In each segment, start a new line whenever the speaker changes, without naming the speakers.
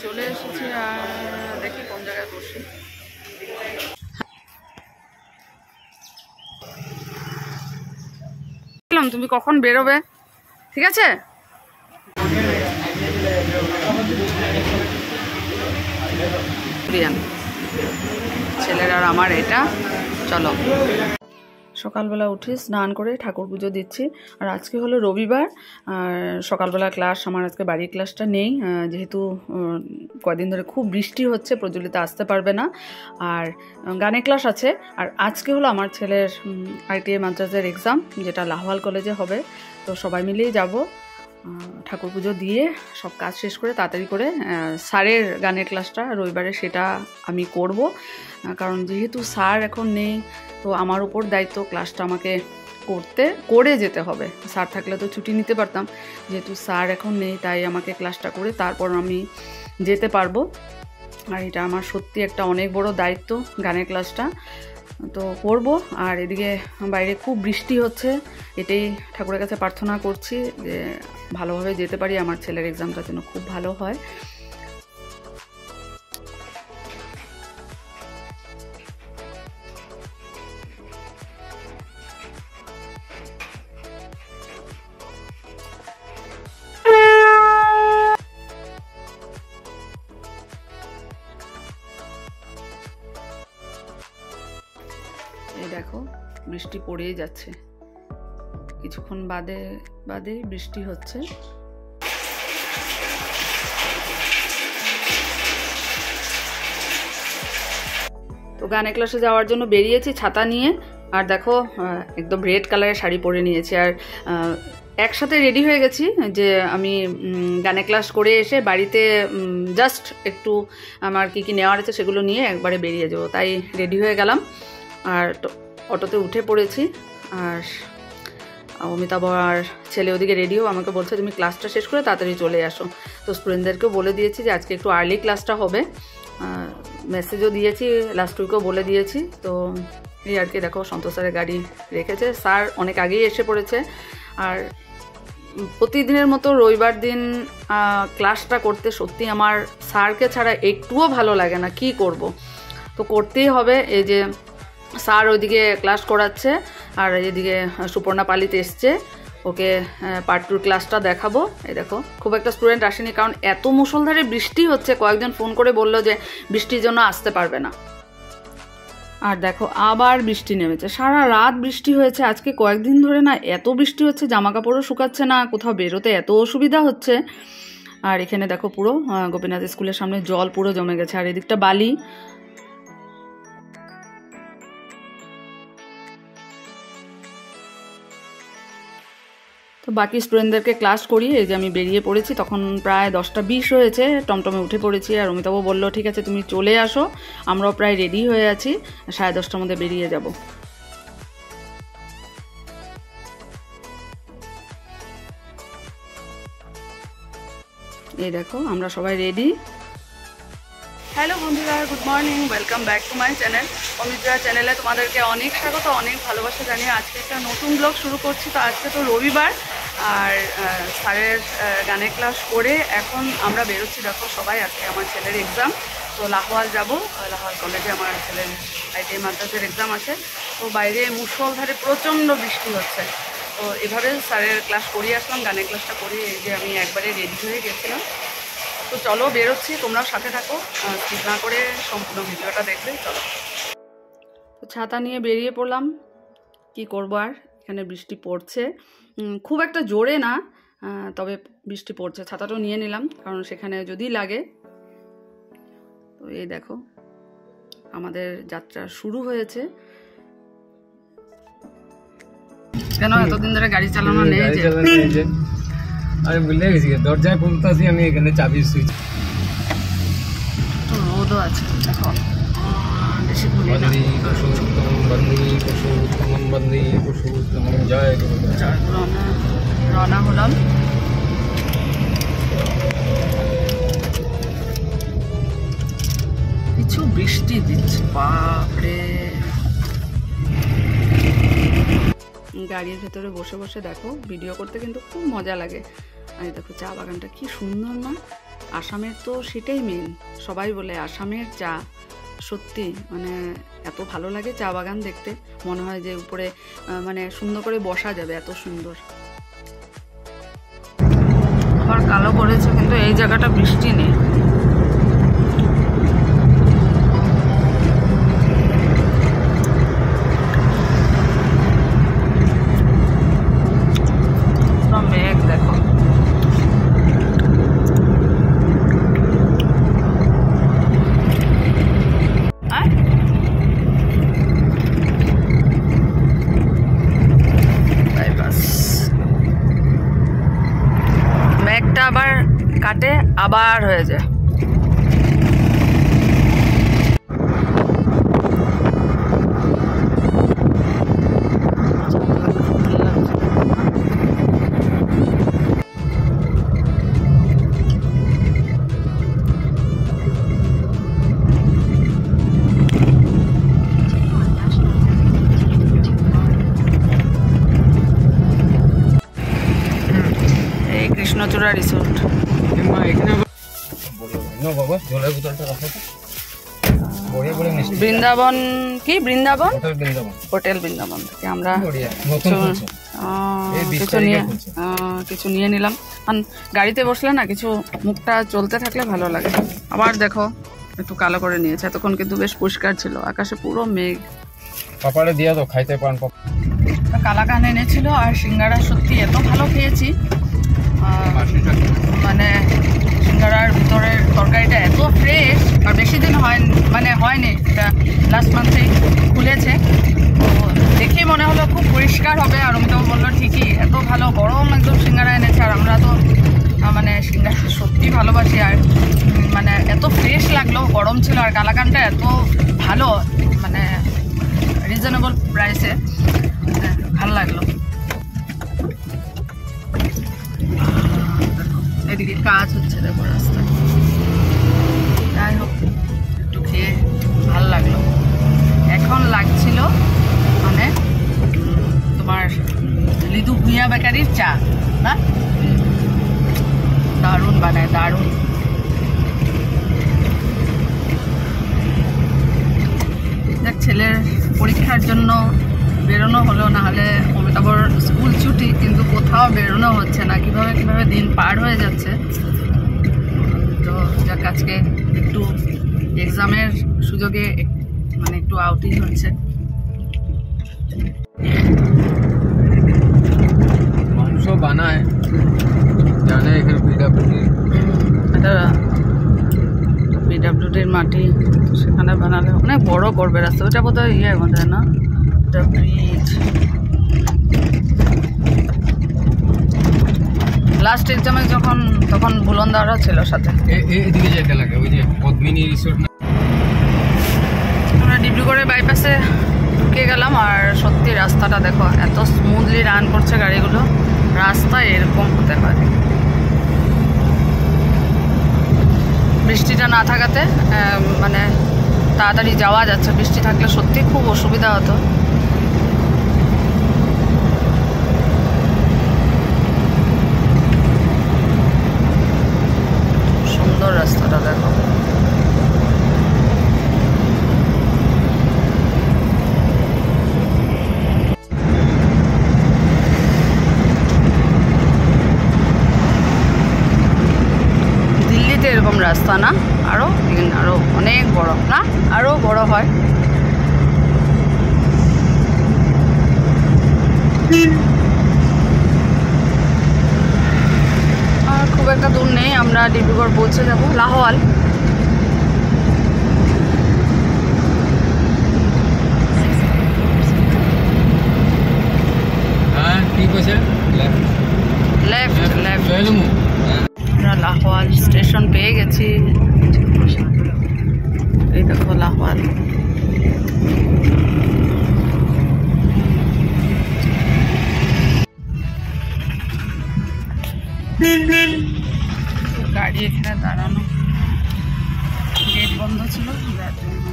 চলে এসেছি আর দেখি কোন জায়গায় বসি। তুমি কখন বেরোবে? ঠিক আছে, ছেলের আর আমার এটা। চলো, সকালবেলা উঠে স্নান করে ঠাকুর পুজো দিচ্ছি। আর আজকে হলো রবিবার, আর সকালবেলা ক্লাস আমার আজকে বাড়ির ক্লাসটা নেই, যেহেতু কয়েকদিন ধরে খুব বৃষ্টি হচ্ছে, প্রজ্বলিতা আসতে পারবে না। আর গানের ক্লাস আছে। আর আজকে হলো আমার ছেলের ITI মাদ্রাসের এক্সাম, যেটা লাহোয়াল কলেজে হবে। তো সবাই মিলেই যাব, ঠাকুর পুজো দিয়ে সব কাজ শেষ করে তাড়াতাড়ি করে স্যারের গানের ক্লাসটা রবিবারে সেটা আমি করব। কারণ যেহেতু স্যার এখন নেই, তো আমার উপর দায়িত্ব ক্লাসটা আমাকে করে যেতে হবে। স্যার থাকলে তো ছুটি নিতে পারতাম, যেহেতু স্যার এখন নেই তাই আমাকে ক্লাসটা করে তারপর আমি যেতে পারবো। আর এটা আমার সত্যি একটা অনেক বড় দায়িত্ব, গানের ক্লাসটা তো করব। আর এদিকে বাইরে খুব বৃষ্টি হচ্ছে, এটাই ঠাকুরের কাছে প্রার্থনা করছি যে ভালোভাবে যেতে পারি, আমার ছেলের এক্সামটা যেন খুব ভালো হয়। এই দেখো বৃষ্টি পড়েই যাচ্ছে, কিছুক্ষণ বাদে বৃষ্টি হচ্ছে। তো গানের ক্লাসে যাওয়ার জন্য বেরিয়েছি ছাতা নিয়ে। আর দেখো একদম রেড কালারের শাড়ি পরে নিয়েছি, আর একসাথে রেডি হয়ে গেছি যে আমি গানের ক্লাস করে এসে বাড়িতে জাস্ট একটু আমার কী কী নেওয়ার আছে সেগুলো নিয়ে একবারে বেরিয়ে যাবো, তাই রেডি হয়ে গেলাম। আর অটোতে উঠে পড়েছি। আর অমিতাভ আর ছেলে ওদিকে রেডিও আমাকে বলছে তুমি ক্লাসটা শেষ করে তাড়াতাড়ি চলে আসো। তো স্টুডেন্টদেরকেও বলে দিয়েছি যে আজকে একটু আর্লি ক্লাসটা হবে, মেসেজও দিয়েছি, লাস্ট উইকও বলে দিয়েছি। তো এই আর কি, দেখো সন্তোষ স্যারের গাড়ি রেখেছে, স্যার অনেক আগেই এসে পড়েছে। আর প্রতিদিনের মতো রবিবার দিন ক্লাসটা করতে সত্যি আমার স্যারকে ছাড়া একটুও ভালো লাগে না, কি করব, তো করতেই হবে। এই যে স্যার ওইদিকে ক্লাস করাচ্ছে, আর এদিকে সুপর্ণা পালিত এসছে, ওকে পার্ট 2 ক্লাসটা দেখাবো। এই দেখো খুব একটা স্টুডেন্ট আসেনি, কারণ এত মুষলধারে বৃষ্টি হচ্ছে, কয়েকজন ফোন করে বললো যে বৃষ্টির জন্য আসতে পারবে না। আর দেখো আবার বৃষ্টি নেমেছে, সারা রাত বৃষ্টি হয়েছে আজকে কয়েকদিন ধরে, না এত বৃষ্টি হচ্ছে জামা কাপড়ও শুকাচ্ছে না, কোথাও বেরোতে এত অসুবিধা হচ্ছে। আর এখানে দেখো পুরো গোপীনাথ স্কুলের সামনে জল পুরো জমে গেছে, আর এদিকটা বালি। তো বাকি স্টুডেন্টদেরকে ক্লাস করিয়ে এই যে আমি বেরিয়ে পড়েছি, তখন প্রায় 10টা 20 হয়েছে, টমটমে উঠে পড়েছি। আর অমিতাভ বললো ঠিক আছে তুমি চলে আসো, আমরাও প্রায় রেডি হয়ে আছি, 10:30টার মধ্যে বেরিয়ে যাব। এই দেখো আমরা সবাই রেডি। হ্যালো বন্ধুরা, good morning, welcome back to my channel. Amitra চ্যানেলে তোমাদেরকে অনেক স্বাগত, অনেক ভালোবাসা জানিয়ে আজকে একটা নতুন ব্লগ শুরু করছি। তো আজকে তো রবিবার, আর স্যারের গানের ক্লাস করে এখন আমরা বেরোচ্ছি। দেখো সবাই, আজকে আমার ছেলের এক্সাম, তো লাহোয়াল যাব, লাহোয়াল কলেজে আমার ছেলের ITI মাদ্রাসের এক্সাম আছে। তো বাইরে মুষলধারে প্রচণ্ড বৃষ্টি হচ্ছে, তো এভাবে স্যারের ক্লাস করিয়ে আসলাম, গানের ক্লাসটা করিয়ে এই যে আমি একবারে রেডি হয়ে গেছিলাম। তো চলো বেরোচ্ছি, তোমরাও সাথে থাকো, স্কিপ না করে সম্পূর্ণ ভিডিওটা দেখবে। চলো, তো ছাতা নিয়ে বেরিয়ে পড়লাম, কি করবো আর, এখানে বৃষ্টি পড়ছে, খুব একটা জোরে না, তবে বৃষ্টি পড়ছে। ছাতাটাও নিয়ে নিলাম, কারণ সেখানে যদি লাগে। তো এই দেখো আমাদের যাত্রা শুরু হয়েছে। কেন এতদিন ধরে গাড়ি চালানো নেই যে?
আমি ভুলে গেছি, দরজায় খুলতেছি আমি, এখানে চাবি সুইচ।
রোদও আছে দেখো, বেশি ভুলি না।
পশু উত্তম বন্দী, পশু উত্তম বন্দী, পশু উত্তম জয় গুরু।
জয় গুরু। রওনা হলাম। কিছু বৃষ্টি দিচ্ছে, বাপরে। গাড়ির ভেতরে বসে বসে দেখো ভিডিও করতে কিন্তু খুব মজা লাগে। আর দেখো চা বাগানটা কি সুন্দর না? আসামের তো সেটাই মেন, সবাই বলে আসামের চা। সত্যি মানে এত ভালো লাগে চা বাগান দেখতে, মনে হয় যে উপরে মানে সুন্দর করে বসা যাবে, এত সুন্দর। আবার কালো করেছে, কিন্তু এই জায়গাটা বৃষ্টি নেই। মেঘ দেখো, মেঘটা আবার কাটে আবার হয়ে যায়। কৃষ্ণচূড়া রিসোর্ট। বৃন্দাবন কি? বৃন্দাবন হোটেল বৃন্দাবন থেকে আমরা কিছু নিয়ে নিলাম। কারণ গাড়িতে বসলে না কিছু মুখটা চলতে থাকলে ভালো লাগে। আবার দেখো একটু কালো করে নিয়েছে, এতক্ষণ কিন্তু বেশ পরিষ্কার ছিল, আকাশে পুরো মেঘ।
পাপাড়ে দিয়া তো খাইতে পান।
কালাকান এনেছিল আর সিঙ্গারা, সত্যি এত ভালো খেয়েছি। মানে সিঙ্গারার ভিতরের তরকারিটা এত ফ্রেশ, আর বেশি দিন হয়নি, এটা লাস্ট মান্থেই খুলেছে। তো দেখেই মনে হলো খুব পরিষ্কার হবে, আর অমিতাভ বললো ঠিকই, এত ভালো গরম একদম সিঙ্গারা এনেছে। আর আমরা তো মানে সিঙ্গারা সত্যি ভালোবাসি, আর মানে এত ফ্রেশ লাগলো, গরম ছিল, আর কালাকানটা এত ভালো, মানে রিজনেবল প্রাইসে, ভালো লাগলো। এদিকে কাজ হচ্ছে দেখো রাস্তায়। যাই হোক, একটু খেয়ে ভাল লাগলো। এখন লাগছিল মানে তোমার লিদু ভুঁইয়া বেকারির চা না, দারুণ বানায়, দারুণ। দেখ, ছেলের পরীক্ষার জন্য বেরোনো হলো, না হলে অমিতাভর স্কুল ছুটি, কিন্তু কোথাও বেরোনো হচ্ছে না। কিভাবে দিন পার হয়ে যাচ্ছে। তো যাক, আজকে একটু এক্সামের সুযোগে মানে একটু আউটিং হচ্ছে।
মাংস বানায় জানে এখানে পিডাব্লিউডি,
এটা পিডাব্লিউডির মাটি, সেখানে বানালে অনেক বড় করবে রাস্তা। ওটা বোধহয় ইয়ে বোধ হয় না, এটা ব্রিজ। লাস্ট এক্সামে তখন বুলন্দারা ছিল সাথে।
এদিকে যেতে লাগে, ওই যে পদ্মিনী রিসোর্ট।
আমরা ডিব্রুগড়ের বাইপাসে ঢুকে গেলাম, আর সত্যি রাস্তাটা দেখো, এত স্মুথলি রান করছে গাড়িগুলো। রাস্তা এরকম হতে হয়। বৃষ্টিটা না থাকাতে মানে তাড়াতাড়ি যাওয়া যাচ্ছে, বৃষ্টি থাকলে সত্যি খুব অসুবিধা হতো। সুন্দর রাস্তাটা দেখো। দিল্লিতে এরকম রাস্তা না, আরো অনেক বড় না, আরো বড় হয়। আর খুব একটা দূর নেই, আমরা ডিব্রুগড় পৌঁছে যাব। লাহোয়াল।
হ্যাঁ ঠিক আছে,
লেফট। আমরা লাহোয়াল স্টেশন পেয়ে গেছি। এই দেখো লাহোয়াল। গাড়ি এখানে দাঁড়ানো, গেট বন্ধ ছিল যার জন্য।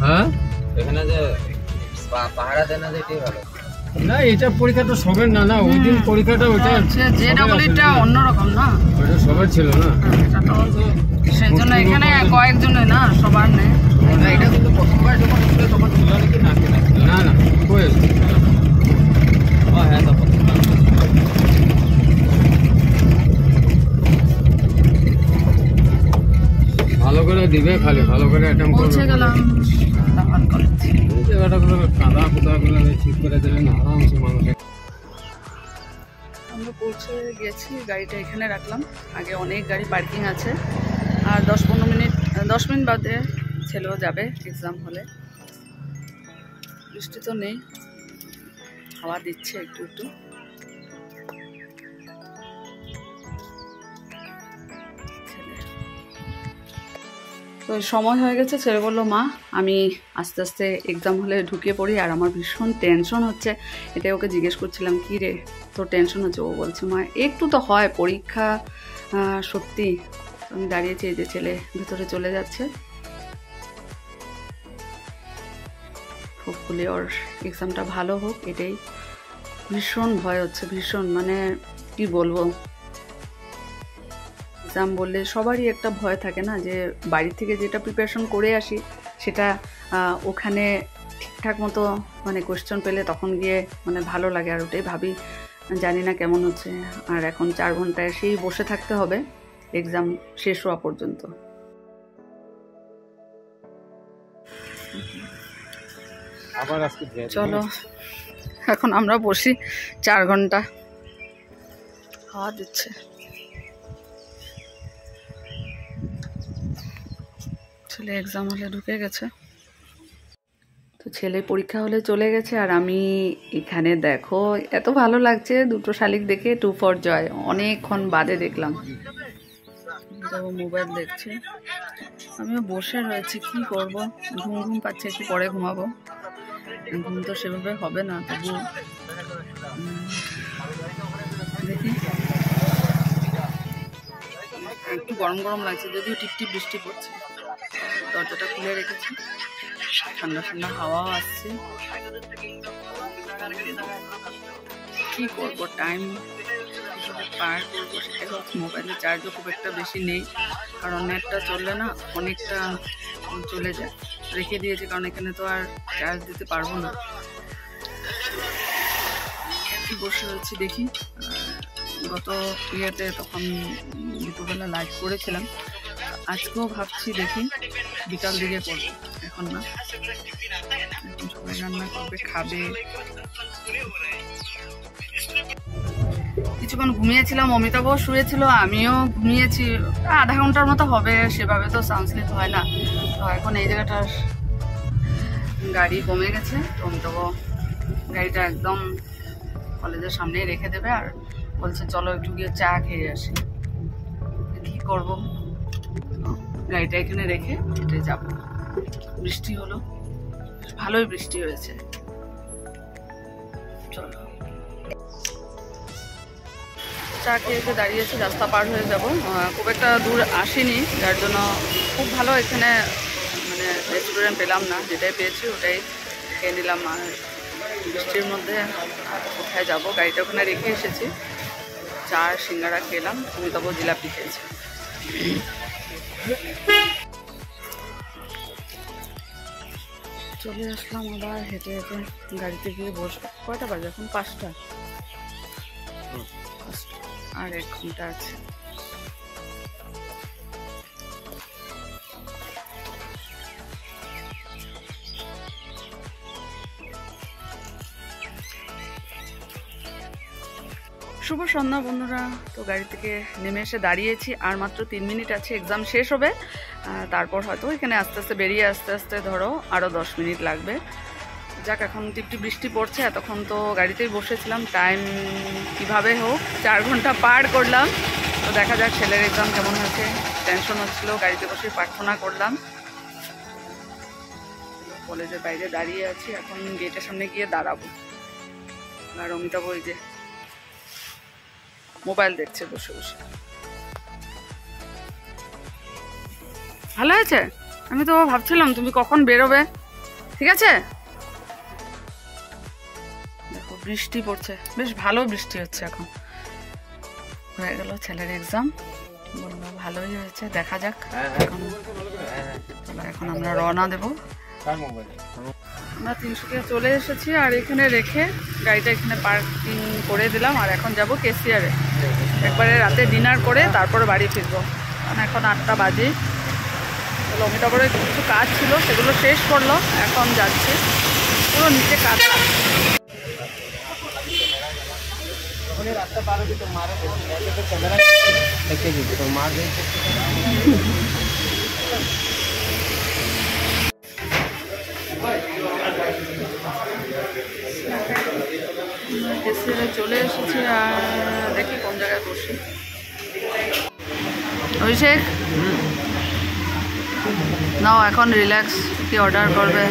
হ্যাঁ
এখানে যে পাহারা দেয় না, এটাই ভালো।
না এটা পরীক্ষা তো সবের না, না ওই দিন পরীক্ষাটা ওইটা
যে ডাবলটা অন্যরকম না,
ওইটা সবার ছিল না।
এটা তো সেই জন্য এখানে কয়েকজনের না, সবার নেই।
এটা কিন্তু প্রথমবার যখন ছিল তখন ছিল নাকি না?
না কই
হ্যাঁ তখন
ভালো করে দিবে, খালি ভালো করে অ্যাটেম্প করবে।
পৌঁছে গেলাম দামান কলেজ।
এই জায়গাটাগুলো কাদা কুদাগুলো ঠিক করে দিলে না আরামসে মানুষের।
আমরা পৌঁছে গেছি, গাড়িটা এখানে রাখলাম। আগে অনেক গাড়ি পার্কিং আছে, আর 10 মিনিট বাদে ছেলেও যাবে এক্সাম হলে। বৃষ্টি তো নেই, হাওয়া দিচ্ছে একটু একটু। তো সময় হয়ে গেছে, ছেলে বললো মা আমি আস্তে আস্তে এক্সাম হলে ঢুকে পড়ি, আর আমার ভীষণ টেনশন হচ্ছে। এটাই ওকে জিজ্ঞেস করছিলাম কি রে তোর টেনশন হচ্ছে? ও বলছে মা একটু তো হয় পরীক্ষা, সত্যি। আমি দাঁড়িয়েছি, এই যে ছেলে ভেতরে চলে যাচ্ছে। হোপফুলি ওর এক্সামটা ভালো হোক, এটাই। ভীষণ ভয় হচ্ছে, ভীষণ, মানে কি বলবো। এক্সাম বললে সবারই একটা ভয় থাকে না, যে বাড়ি থেকে যেটা প্রিপারেশন করে আসি সেটা ওখানে ঠিকঠাক মতো মানে কোয়েশ্চন পেলে তখন গিয়ে মানে ভালো লাগে, আর ওটাই ভাবি জানি না কেমন হচ্ছে। আর এখন 4 ঘন্টায় সেই বসে থাকতে হবে এক্সাম শেষ হওয়া পর্যন্ত।
আবার আজকে
চলো এখন আমরা বসি 4 ঘন্টা। হাওয়া দিচ্ছে, ছেলে এক্সাম হলে ঢুকে গেছে। তো ছেলে পরীক্ষা হলে চলে গেছে, আর আমি এখানে দেখো এত ভালো লাগছে দুটো শালিক দেখে, 2 for joy। অনেকক্ষণ বাদে দেখলাম। মোবাইল দেখছে, আমিও বসে রয়েছি, কি করব, ঘুম পাচ্ছে, একটু পরে ঘুমাবো। ঘুম তো সেভাবে হবে না, তবু দেখি। একটু গরম গরম লাগছে, যদিও টিপটিপ বৃষ্টি পড়ছে। দরজাটা খুলে রেখেছি, ঠান্ডা ঠান্ডা হাওয়াও আসছে। কি করবো, টাইম পার করবো সেটা হচ্ছে। মোবাইলে চার্জও খুব একটা বেশি নেই, কারণ নেটটা চললে না অনেকটা চলে যায়। রেখে দিয়েছি কারণ এখানে তো আর চার্জ দিতে পারবো না। বসে রয়েছি, দেখি। গত ইয়েতে তখন দুপুরবেলা লাইভ করেছিলাম, আজকেও ভাবছি দেখি বিকাল দিকে করবো, এখন না। এখন সবাই রান্না করবে, খাবে। কিছুক্ষণ ঘুমিয়েছিলাম, অমিতাভও শুয়েছিল, আমিও ঘুমিয়েছি। আধা ঘন্টার মতো হবে, সেভাবে তো সাউন্ড স্লিপ হয় না। তো এখন এই জায়গাটার গাড়ি কমে গেছে, তো অমিতাভ গাড়িটা একদম কলেজের সামনেই রেখে দেবে, আর বলছে চলো একটু গিয়ে চা খেয়ে আসি। কি করবো, গাড়িটা এখানে রেখে হেঁটে যাব। বৃষ্টি হলো, ভালোই বৃষ্টি হয়েছে। চলো চা খেয়ে এসে দাঁড়িয়েছি, রাস্তা পার হয়ে যাব। খুব একটা দূর আসিনি, যার জন্য খুব ভালো এখানে মানে রেস্টুরেন্ট পেলাম না, যেটাই পেয়েছি ওটাই খেয়ে নিলাম। আর বৃষ্টির মধ্যে কোথায় যাব, গাড়িটা ওখানে রেখে এসেছি। চা সিঙ্গারা খেলাম, অমিতাভ জিলাপি খেয়েছে। চলে আসলাম আবার হেঁটে হেঁটে, গাড়িতে গিয়ে বসবো। কয়টা বাজে এখন? 5টা। আর 1 ঘন্টা আছে। শুভ সন্ধ্যা বন্ধুরা। তো গাড়ি থেকে নেমে এসে দাঁড়িয়েছি, আর মাত্র 3 মিনিট আছে এক্সাম শেষ হবে। তারপর হয়তো এখানে আস্তে আস্তে বেরিয়ে আস্তে আস্তে ধরো আরও 10 মিনিট লাগবে। যাক, এখন টিপটিপ বৃষ্টি পড়ছে, এতক্ষণ তো গাড়িতেই বসেছিলাম। টাইম কিভাবে হোক 4 ঘন্টা পার করলাম। তো দেখা যাক ছেলের এক্সাম কেমন হয়েছে। টেনশন হচ্ছিল, গাড়িতে বসে প্রার্থনা করলাম। কলেজের বাইরে দাঁড়িয়ে আছি, এখন গেটের সামনে গিয়ে দাঁড়াবো। আর অমিতাভ ওই যে মোবাইল দেখছে বসে বসে। ভালো হয়েছে? আমি তো ভাবছিলাম তুমি কখন বেরোবে। ঠিক আছে, দেখো বৃষ্টি পড়ছে, বেশ ভালো বৃষ্টি হচ্ছে। এখন হয়ে গেল ছেলের এক্সাম, বললো ভালোই হয়েছে, দেখা যাক। এখন আমরা রওনা দেবো। আমরা তিনসুকিয়া চলে এসেছি আর এখানে রেখে গাড়িটা এখানে পার্কিং করে দিলাম। আর এখন যাব কেসিয়ারে, একবারে রাতে ডিনার করে তারপর বাড়ি ফিরবো। কারণ এখন 8টা বাজে। অমিতাভরে কিছু কাজ ছিল, সেগুলো শেষ করলো, এখন যাচ্ছি। পুরো নিচে কাজ। চলে এসেছি আর দেখি কোন জায়গায় বসি। অভিষেক নাও, এখন রিল্যাক্স, কি অর্ডার করবে?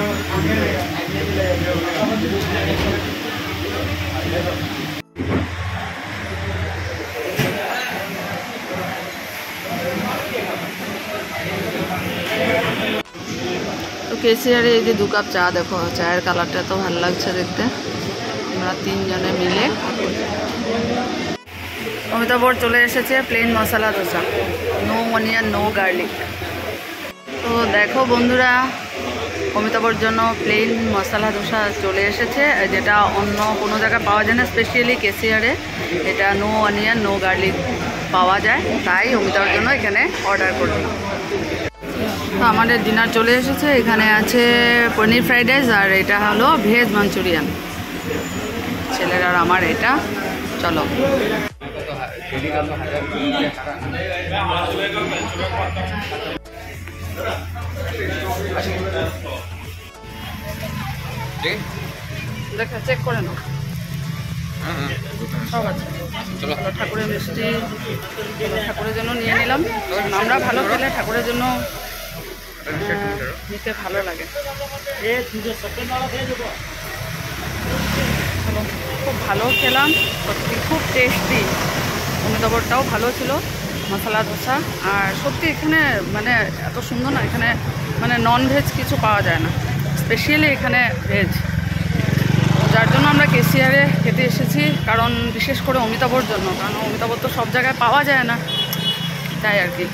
তো কেসিয়ারে এই যে 2 কাপ চা, দেখো চায়ের কালারটা তো ভালো লাগছে দেখতে। আমরা 3 জনে মিলে। অমিতাভর চলে এসেছে plain masala dosa, no onion no garlic. তো দেখো বন্ধুরা, অমিতাভর জন্য প্লেন মশলা ধোসা চলে এসেছে, যেটা অন্য কোনো জায়গায় পাওয়া যায় না, স্পেশালি কেসিয়ারে এটা নো অনিয়ন নো গার্লিক পাওয়া যায়, তাই অমিতাভর জন্য এখানে অর্ডার করলাম। তো আমাদের ডিনার চলে এসেছে, এখানে আছে পনির ফ্রাইড রাইস আর এটা হলো ভেজ মাঞ্চুরিয়ান। ছেলের আর আমার এটা। চলো দেখা চেক করে নাও, সব আছে। ঠাকুরের মিষ্টি ঠাকুরের জন্য নিয়ে নিলাম। আমরা ভালো খেলে ঠাকুরের জন্য নিতে ভালো লাগে। খুব ভালো খেলাম, সত্যি খুব টেস্টি। অমিতাভরটাও ভালো ছিল, মশলা ধোসা। আর সত্যি এখানে মানে এত সুন্দর না, এখানে মানে নন ভেজ কিছু পাওয়া যায় না, স্পেশালি এখানে ভেজ। যার জন্য আমরা কেসিয়ারে খেতে এসেছি, কারণ বিশেষ করে অমিতাভর জন্য, কারণ অমিতাভর তো সব জায়গায় পাওয়া যায় না, তাই আর কি।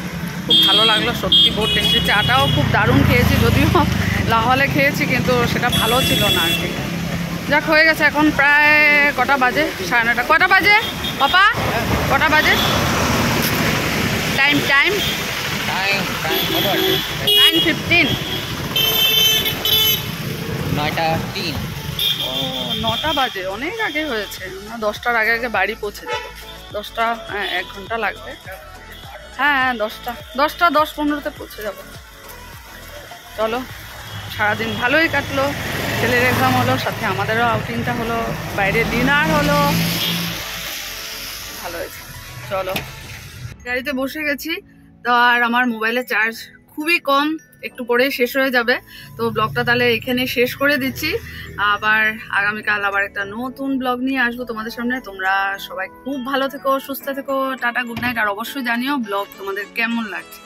খুব ভালো লাগলো সত্যি, বহুত টেস্টি। চাটাও খুব দারুণ খেয়েছি, যদিও লাহলে খেয়েছি কিন্তু সেটা ভালো ছিল না আর কি। যাক, হয়ে গেছে। এখন প্রায় কটা বাজে? 9:30। কটা বাজে পাপা? কটা বাজে? টাইম 9:15।
9:03।
ও 9টা বাজে, অনেক আগে হয়েছে। আমরা 10টার আগে আগে বাড়ি পৌঁছে যাবো। 10টা, হ্যাঁ 1 ঘন্টা লাগবে। হ্যাঁ 10টা 10:15 পৌঁছে যাবো। চলো, সারাদিন ভালোই কাটলো। ছেলের এক্সাম হলো, সাথে আমাদেরও আউটিংটা হলো, বাইরে ডিনার হলো, ভালো হয়েছে। চলো, গাড়িতে বসে গেছি। তো আর আমার মোবাইলে চার্জ খুবই কম, একটু পরেই শেষ হয়ে যাবে। তো ব্লগটা তাহলে এখানে শেষ করে দিচ্ছি। আবার আগামীকাল আবার একটা নতুন ব্লগ নিয়ে আসবো তোমাদের সামনে। তোমরা সবাই খুব ভালো থেকো, সুস্থ থেকো। Tata, good night. আর অবশ্যই জানিও ব্লগ তোমাদের কেমন লাগছে।